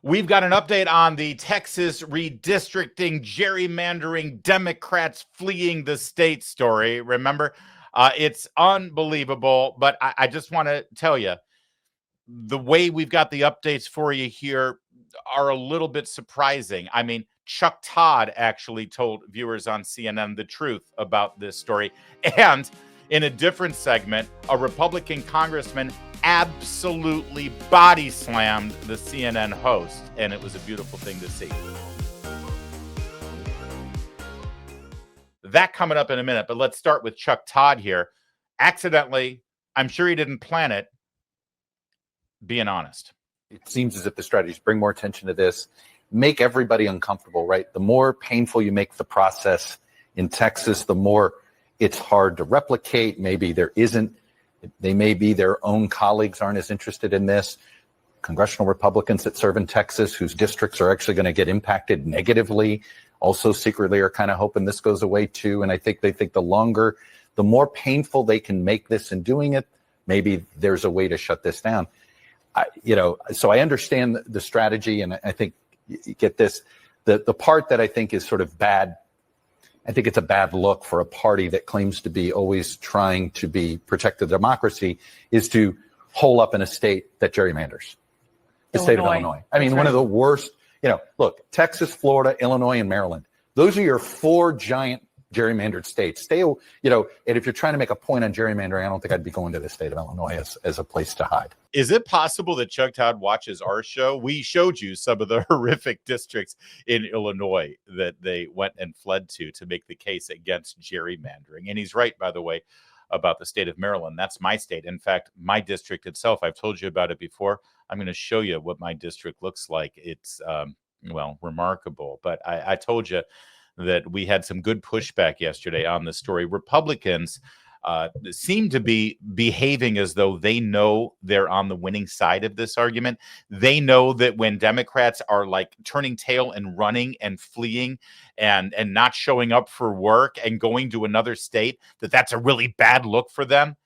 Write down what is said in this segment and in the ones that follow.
We've got an update on the Texas redistricting, gerrymandering, Democrats fleeing the state story. Remember, it's unbelievable, but I just want to tell you, the way we've got the updates for you here are a little bit surprising. I mean, Chuck Todd actually told viewers on CNN the truth about this story. And in a different segment, a Republican congressman absolutely body slammed the CNN host, and it was a beautiful thing to see. That coming up in a minute, but let's start with Chuck Todd here. Accidentally, I'm sure he didn't plan it, being honest. It seems as if the strategy is bring more attention to this, make everybody uncomfortable, right? The more painful you make the process in Texas, the more it's hard to replicate. Maybe they may be their own colleagues aren't as interested in this. Congressional Republicans that serve in Texas, whose districts are actually going to get impacted negatively, also secretly are kind of hoping this goes away too. And I think they think the more painful they can make this in doing it, maybe there's a way to shut this down. So I understand the strategy, and I think you get this. The part that I think is sort of bad, I think it's a bad look for a party that claims to be always trying to protect the democracy, is to hole up in a state that gerrymanders. The state of Illinois. I mean, one of the worst, look, Texas, Florida, Illinois, and Maryland. Those are your four giant gerrymandered states. And if you're trying to make a point on gerrymandering, I don't think I'd be going to the state of Illinois as a place to hide. Is it possible that Chuck Todd watches our show? We showed you some of the horrific districts in Illinois that they went and fled to make the case against gerrymandering. And he's right, by the way, about the state of Maryland. That's my state. In fact, my district itself, I've told you about it before. I'm going to show you what my district looks like. It's, remarkable. But I told you that we had some good pushback yesterday on this story. Republicans seem to be behaving as though they know they're on the winning side of this argument. They know that when Democrats are like turning tail and running and fleeing and not showing up for work and going to another state, that's a really bad look for them.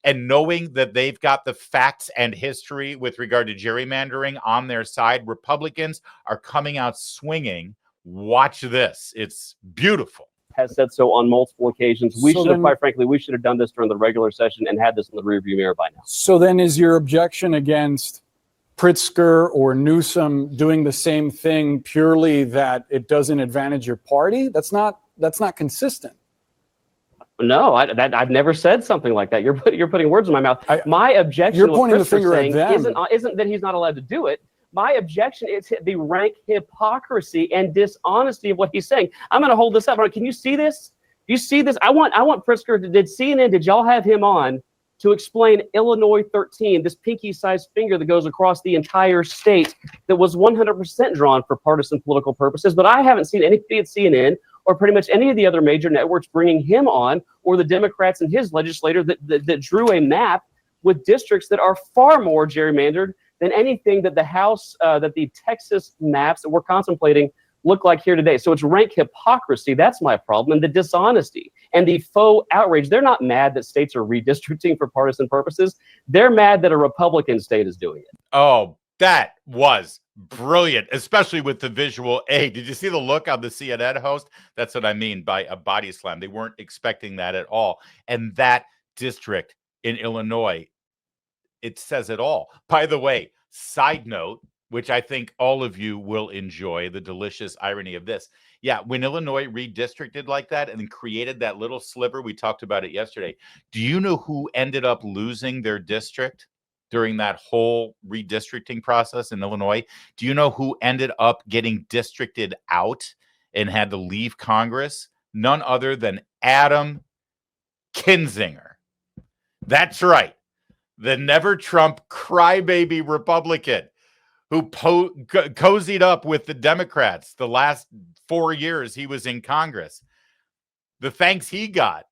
And knowing that they've got the facts and history with regard to gerrymandering on their side, Republicans are coming out swinging. Watch this. It's beautiful. Has said so on multiple occasions. Quite frankly, we should have done this during the regular session and had this in the rearview mirror by now. So then is your objection against Pritzker or Newsom doing the same thing purely that it doesn't advantage your party? That's not consistent. No, I've never said something like that. You're putting words in my mouth. My objection, you're pointing the finger at them, isn't that he's not allowed to do it. My objection is the rank hypocrisy and dishonesty of what he's saying. I'm going to hold this up. Can you see this? Do you see this? I want Pritzker. Did y'all have him on to explain Illinois 13, this pinky-sized finger that goes across the entire state that was 100% drawn for partisan political purposes? But I haven't seen anybody at CNN or pretty much any of the other major networks bringing him on, or the Democrats and his legislator that drew a map with districts that are far more gerrymandered than anything that the Texas maps that we're contemplating look like here today. So it's rank hypocrisy. That's my problem. And the dishonesty and the faux outrage. They're not mad that states are redistricting for partisan purposes. They're mad that a Republican state is doing it. Oh, that was brilliant, especially with the visual aid. Did you see the look on the CNN host? That's what I mean by a body slam. They weren't expecting that at all. And that district in Illinois, it says it all. By the way, side note, which I think all of you will enjoy, the delicious irony of this. Yeah, when Illinois redistricted like that and created that little sliver, we talked about it yesterday. Do you know who ended up losing their district during that whole redistricting process in Illinois? Do you know who ended up getting districted out and had to leave Congress? None other than Adam Kinzinger. That's right. The never Trump crybaby Republican who cozied up with the Democrats the last 4 years he was in Congress. The thanks he got,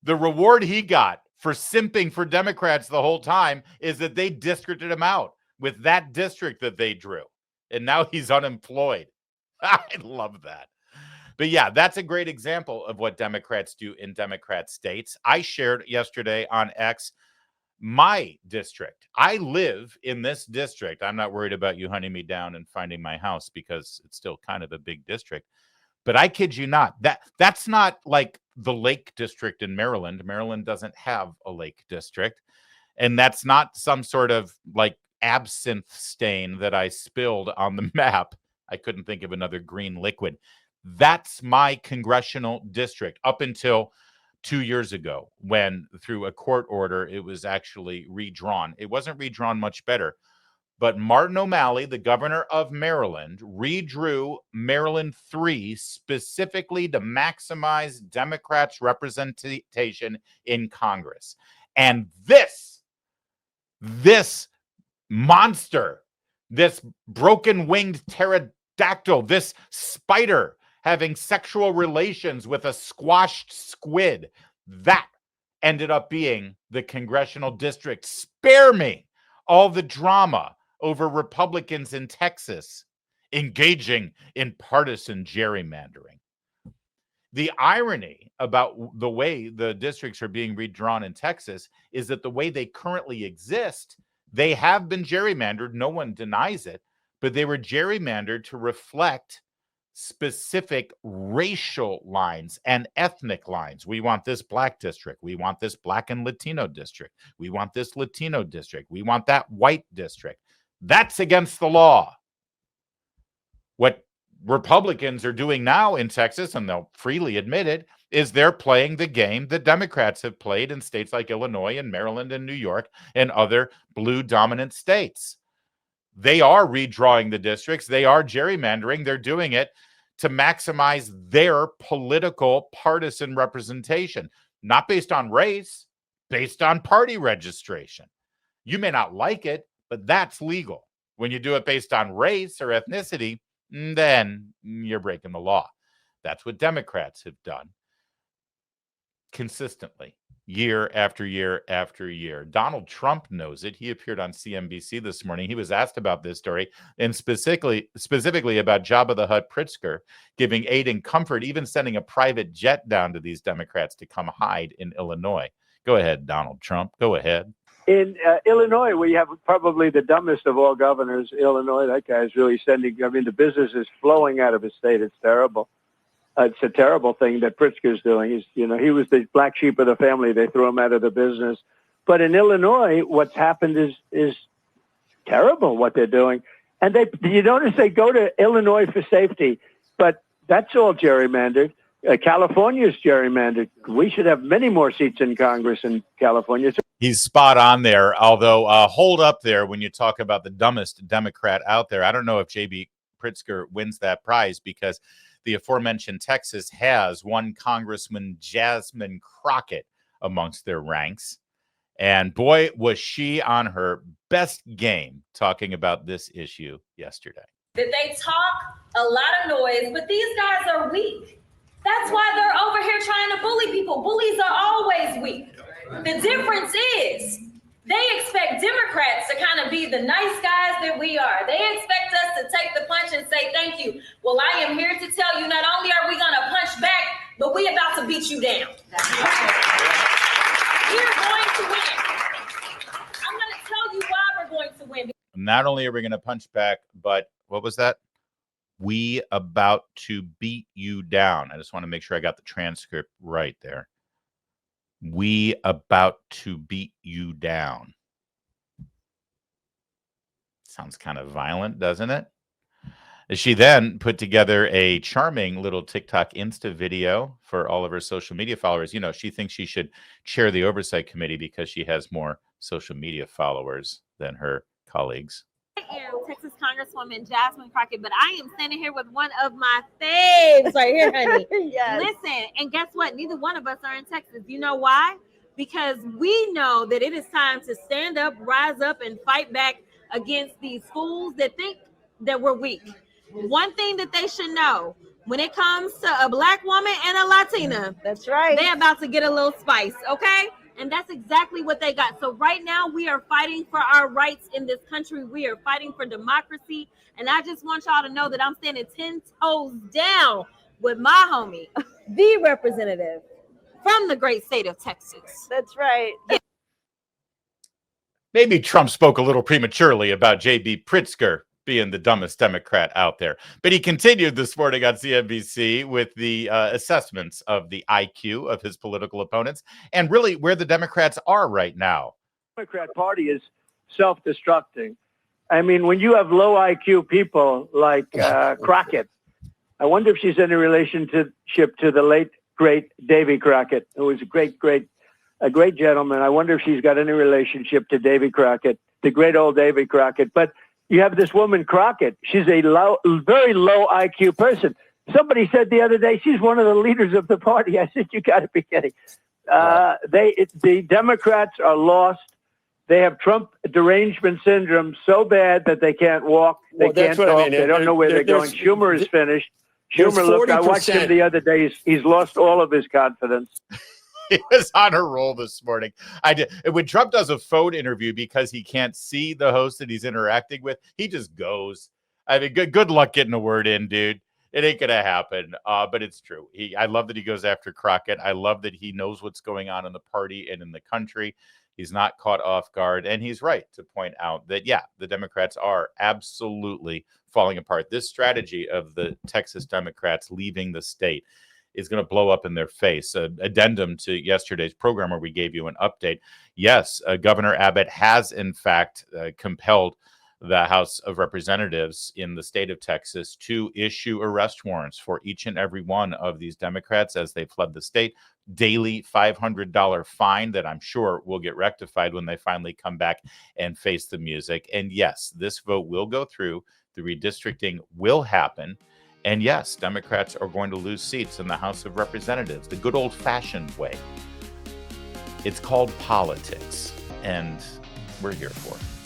the reward he got for simping for Democrats the whole time is that they districted him out with that district that they drew. And now he's unemployed. I love that. But yeah, that's a great example of what Democrats do in Democrat states. I shared yesterday on X my district. I live in this district. I'm not worried about you hunting me down and finding my house because it's still kind of a big district. But I kid you not, that's not like the Lake District in Maryland. Maryland doesn't have a Lake District. And that's not some sort of like absinthe stain that I spilled on the map. I couldn't think of another green liquid. That's my congressional district up until 2 years ago when, through a court order, it was actually redrawn. It wasn't redrawn much better. But Martin O'Malley, the governor of Maryland, redrew Maryland 3 specifically to maximize Democrats' representation in Congress. And this monster, this broken-winged pterodactyl, this spider having sexual relations with a squashed squid, that ended up being the congressional district. Spare me all the drama over Republicans in Texas engaging in partisan gerrymandering. The irony about the way the districts are being redrawn in Texas is that the way they currently exist, they have been gerrymandered. No one denies it, but they were gerrymandered to reflect specific racial lines and ethnic lines. We want this black district. We want this black and Latino district. We want this Latino district. We want that white district. That's against the law. What Republicans are doing now in Texas, and they'll freely admit it, is they're playing the game that Democrats have played in states like Illinois and Maryland and New York and other blue dominant states. They are redrawing the districts. They are gerrymandering. They're doing it to maximize their political partisan representation, not based on race, based on party registration. You may not like it, but that's legal. When you do it based on race or ethnicity, then you're breaking the law. That's what Democrats have done consistently, year after year after year. Donald Trump knows it. He appeared on CNBC this morning. He was asked about this story, and specifically about Jabba the Hutt Pritzker giving aid and comfort, even sending a private jet down to these Democrats to come hide in Illinois. Go ahead, Donald Trump. Go ahead. In Illinois, we have probably the dumbest of all governors. Illinois, that guy is really sending, I mean, the business is flowing out of his state. It's terrible. It's a terrible thing that Pritzker's doing. He's, he was the black sheep of the family. They threw him out of the business. But in Illinois, what's happened is terrible, what they're doing. And you notice they go to Illinois for safety, but that's all gerrymandered. California's gerrymandered. We should have many more seats in Congress in California. He's spot on there, although hold up there when you talk about the dumbest Democrat out there. I don't know if JB Pritzker wins that prize because the aforementioned Texas has one Congressman, Jasmine Crockett, amongst their ranks. And boy, was she on her best game talking about this issue yesterday. That they talk a lot of noise, but these guys are weak. That's why they're over here trying to bully people. Bullies are always weak. The difference is they expect Democrats to kind of be the nice guys that we are. They expect us to take the punch and say thank you. Well, I am here to tell you, not only are we going to punch back, but we about to beat you down. We're going to win. I'm going to tell you why we're going to win. Not only are we going to punch back, but what was that? We about to beat you down. I just want to make sure I got the transcript right there. We about to beat you down. Sounds kind of violent, doesn't it? She then put together a charming little TikTok Insta video for all of her social media followers. She thinks she should chair the oversight committee because she has more social media followers than her colleagues. I am Texas Congresswoman Jasmine Crockett, but I am standing here with one of my faves right here, honey. Yes. Listen, and guess what? Neither one of us are in Texas. You know why? Because we know that it is time to stand up, rise up, and fight back against these fools that think that we're weak. One thing that they should know, when it comes to a black woman and a Latina, that's right, they're about to get a little spice, okay? And that's exactly what they got. So right now we are fighting for our rights in this country. We are fighting for democracy. And I just want y'all to know that I'm standing 10 toes down with my homie, the representative from the great state of Texas. That's right. Yeah. Maybe Trump spoke a little prematurely about JB Pritzker being the dumbest Democrat out there. But he continued this morning on CNBC with the assessments of the IQ of his political opponents and really where the Democrats are right now. The Democrat Party is self-destructing. I mean, when you have low IQ people like Crockett, I wonder if she's in a relationship to the late, great Davy Crockett, who was a great gentleman. I wonder if she's got any relationship to Davy Crockett, the great old Davy Crockett. But you have this woman Crockett. She's a very low IQ person. Somebody said the other day she's one of the leaders of the party. I said, you got to be kidding. The Democrats are lost. They have Trump derangement syndrome so bad that they can't walk. They can't talk. I mean. They don't know where they're going. Schumer is finished. Schumer, look, I watched him the other day. He's lost all of his confidence. He was on a roll this morning. When Trump does a phone interview because he can't see the host that he's interacting with, he just goes. I mean, good luck getting a word in, dude. It ain't gonna happen. But it's true. I love that he goes after Crockett. I love that he knows what's going on in the party and in the country. He's not caught off guard, and he's right to point out that, yeah, the Democrats are absolutely falling apart. This strategy of the Texas Democrats leaving the state is going to blow up in their face. Addendum to yesterday's program where we gave you an update. Yes, Governor Abbott has, in fact, compelled the House of Representatives in the state of Texas to issue arrest warrants for each and every one of these Democrats as they fled the state. Daily $500 fine that I'm sure will get rectified when they finally come back and face the music. And yes, this vote will go through. The redistricting will happen. And yes, Democrats are going to lose seats in the House of Representatives the good old-fashioned way. It's called politics, and we're here for it.